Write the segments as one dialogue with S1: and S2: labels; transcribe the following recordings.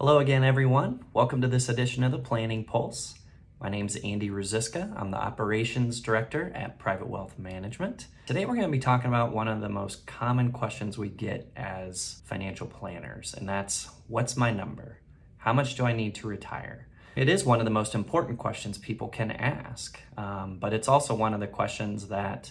S1: Hello again, everyone. Welcome to this edition of the Planning Pulse. My name is Andy Ruzicka. I'm the Operations Director at Private Wealth Management. Today we're going to be talking about one of the most common questions we get as financial planners, and that's, what's my number? How much do I need to retire? It is one of the most important questions people can ask, but it's also one of the questions that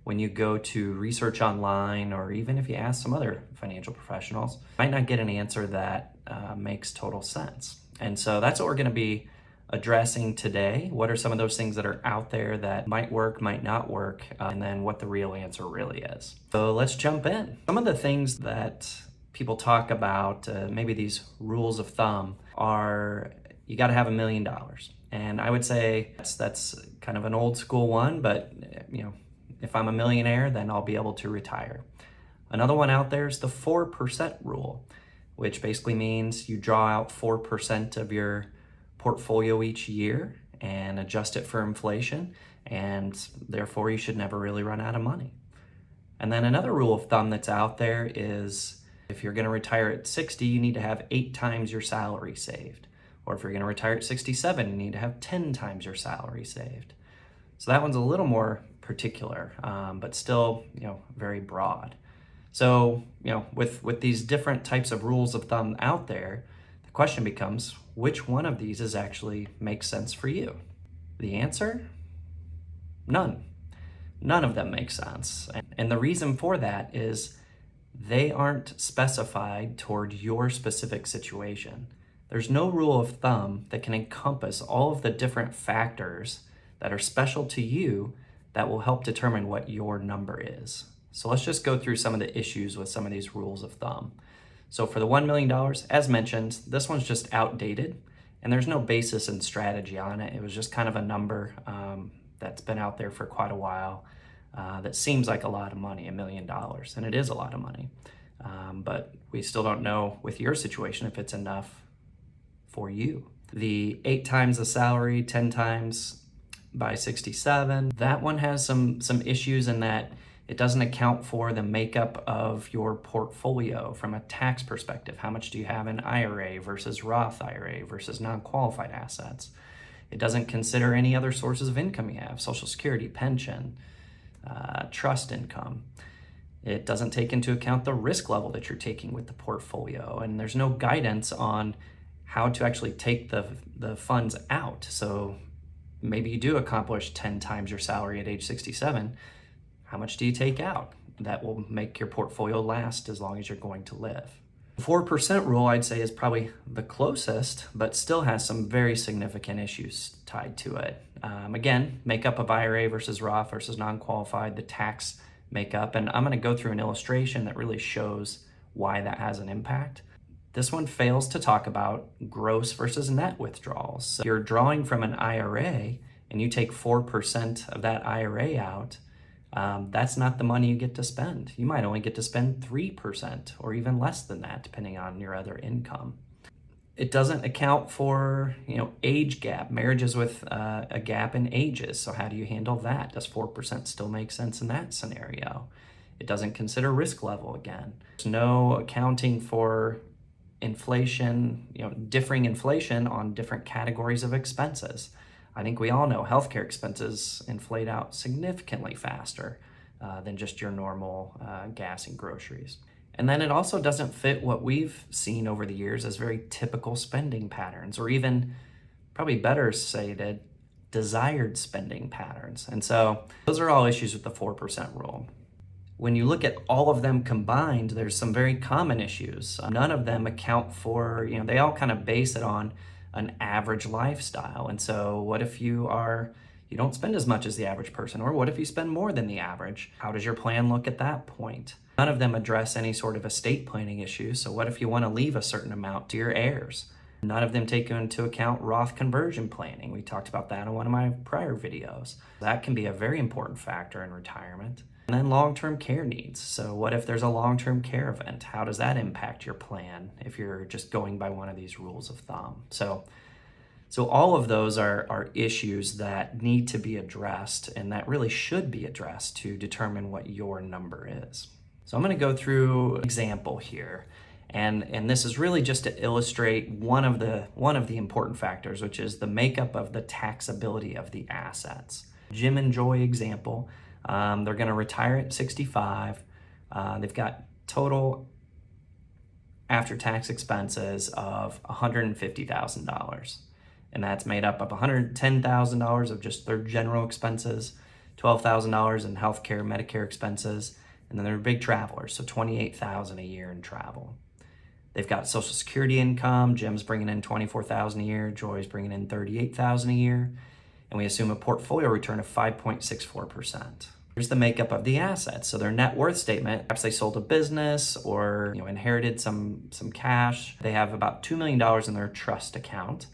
S1: when you go to research online, or even if you ask some other financial professionals, you might not get an answer that makes total sense. And so that's what we're going to be addressing today. What are some of those things that are out there that might work, might not work, and then what the real answer really is. So let's jump in. Some of the things that people talk about, maybe these rules of thumb, are you got to have $1 million. And I would say that's kind of an old school one, but if I'm a millionaire, then I'll be able to retire. Another one out there is the 4% rule, which basically means you draw out 4% of your portfolio each year and adjust it for inflation, and therefore you should never really run out of money. And then another rule of thumb that's out there is if you're going to retire at 60, you need to have 8 times your salary saved. Or if you're going to retire at 67, you need to have 10 times your salary saved. So that one's a little more particular, but still, very broad. So, with these different types of rules of thumb out there, the question becomes, which one of these actually makes sense for you? The answer? None. None of them make sense. And the reason for that is they aren't specified toward your specific situation. There's no rule of thumb that can encompass all of the different factors that are special to you that will help determine what your number is. So let's just go through some of the issues with some of these rules of thumb. So for the $1 million, as mentioned, this one's just outdated and there's no basis and strategy on it. It was just kind of a number that's been out there for quite a while that seems like a lot of money, $1 million, and it is a lot of money. But we still don't know with your situation if it's enough for you. The 8 times the salary, 10 times by 67, that one has some issues in that it doesn't account for the makeup of your portfolio from a tax perspective. How much do you have in IRA versus Roth IRA versus non-qualified assets? It doesn't consider any other sources of income you have, Social Security, pension, trust income. It doesn't take into account the risk level that you're taking with the portfolio, and there's no guidance on how to actually take the funds out. So maybe you do accomplish 10 times your salary at age 67. How much do you take out? That will make your portfolio last as long as you're going to live. The 4% rule, I'd say, is probably the closest, but still has some very significant issues tied to it. Again, makeup of IRA versus Roth versus non-qualified, the tax makeup, and I'm going to go through an illustration that really shows why that has an impact. This one fails to talk about gross versus net withdrawals. So if you're drawing from an IRA and you take 4% of that IRA out, that's not the money you get to spend. You might only get to spend 3% or even less than that, depending on your other income. It doesn't account for, age gap, marriages with a gap in ages. So how do you handle that? Does 4% still make sense in that scenario? It doesn't consider risk level again. There's no accounting for inflation, differing inflation on different categories of expenses. I think we all know healthcare expenses inflate out significantly faster than just your normal gas and groceries. And then it also doesn't fit what we've seen over the years as very typical spending patterns, or even probably better stated, desired spending patterns. And so those are all issues with the 4% rule. When you look at all of them combined, there's some very common issues. None of them account for, they all kind of base it on an average lifestyle. And so what if you don't spend as much as the average person? Or what if you spend more than the average? How does your plan look at that point? None of them address any sort of estate planning issues. So what if you want to leave a certain amount to your heirs? None of them take into account Roth conversion planning. We talked about that in one of my prior videos. That can be a very important factor in retirement. And then long-term care needs. So what if there's a long-term care event? How does that impact your plan if you're just going by one of these rules of thumb? So all of those are issues that need to be addressed and that really should be addressed to determine what your number is. So I'm going to go through an example here. And this is really just to illustrate one of the important factors, which is the makeup of the taxability of the assets. Jim and Joy example, they're going to retire at 65. They've got total after-tax expenses of $150,000. And that's made up of $110,000 of just their general expenses, $12,000 in healthcare, Medicare expenses, and then they're big travelers, so $28,000 a year in travel. They've got Social Security income. Jim's bringing in $24,000 a year. Joy's bringing in $38,000 a year. And we assume a portfolio return of 5.64%. Here's the makeup of the assets. So their net worth statement, perhaps they sold a business or inherited some cash. They have about $2 million in their trust account.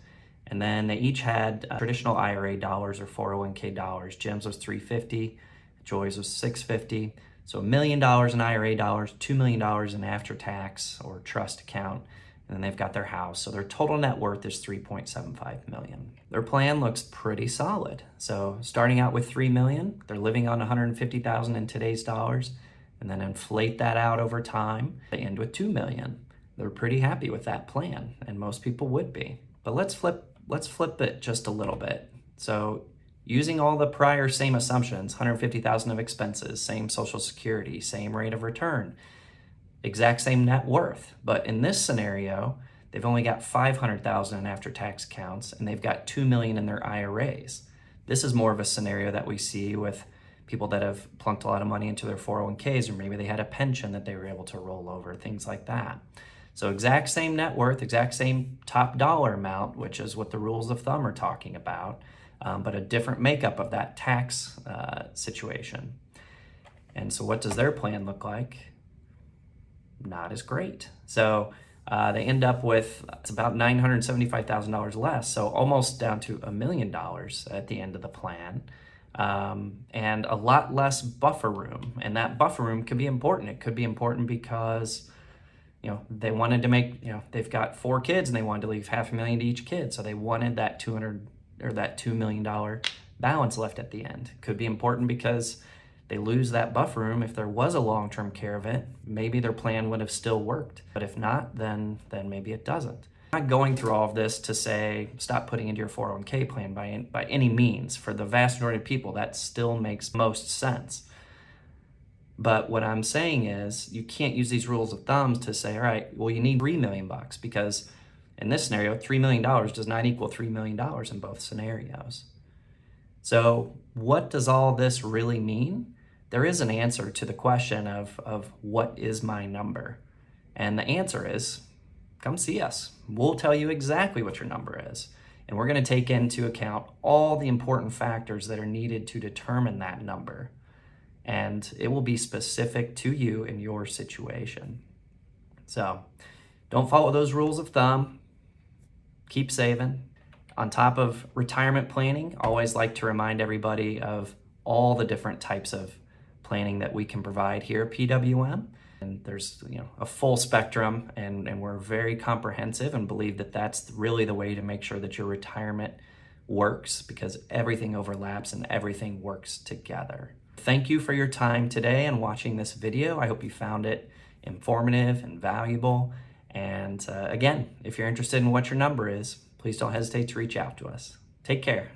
S1: And then they each had traditional IRA dollars or 401k dollars. Jim's was $350, Joy's was $650. So $1 million in IRA dollars, $2 million in after-tax or trust account, and then they've got their house. So their total net worth is $3.75 million. Their plan looks pretty solid. So starting out with $3 million, they're living on $150,000 in today's dollars, and then inflate that out over time. They end with $2 million. They're pretty happy with that plan, and most people would be. But let's flip it just a little bit. So using all the prior same assumptions, $150,000 of expenses, same Social Security, same rate of return, exact same net worth. But in this scenario, they've only got $500,000 in after-tax accounts, and they've got $2 million in their IRAs. This is more of a scenario that we see with people that have plunked a lot of money into their 401ks, or maybe they had a pension that they were able to roll over, things like that. So exact same net worth, exact same top dollar amount, which is what the rules of thumb are talking about, but a different makeup of that tax situation. And so what does their plan look like? Not as great. So they end up with, it's about $975,000 less, so almost down to $1 million at the end of the plan, and a lot less buffer room. And that buffer room could be important. It could be important because they wanted to make, they've got 4 kids and they wanted to leave $500,000 to each kid. So they wanted that $2 million balance left at the end. Could be important because they lose that buffer room. If there was a long-term care event, maybe their plan would have still worked. But if not, then maybe it doesn't. I'm not going through all of this to say stop putting into your 401k plan by any means. For the vast majority of people, that still makes most sense. But what I'm saying is you can't use these rules of thumb to say, all right, well, you need $3 million because in this scenario, $3 million does not equal $3 million in both scenarios. So what does all this really mean? There is an answer to the question of what is my number? And the answer is, come see us. We'll tell you exactly what your number is. And we're going to take into account all the important factors that are needed to determine that number. And it will be specific to you and your situation. So don't follow those rules of thumb. Keep saving. On top of retirement planning, I always like to remind everybody of all the different types of planning that we can provide here at PWM. And there's a full spectrum, and we're very comprehensive and believe that that's really the way to make sure that your retirement works, because everything overlaps and everything works together. Thank you for your time today and watching this video. I hope you found it informative and valuable. And again, if you're interested in what your number is, please don't hesitate to reach out to us. Take care.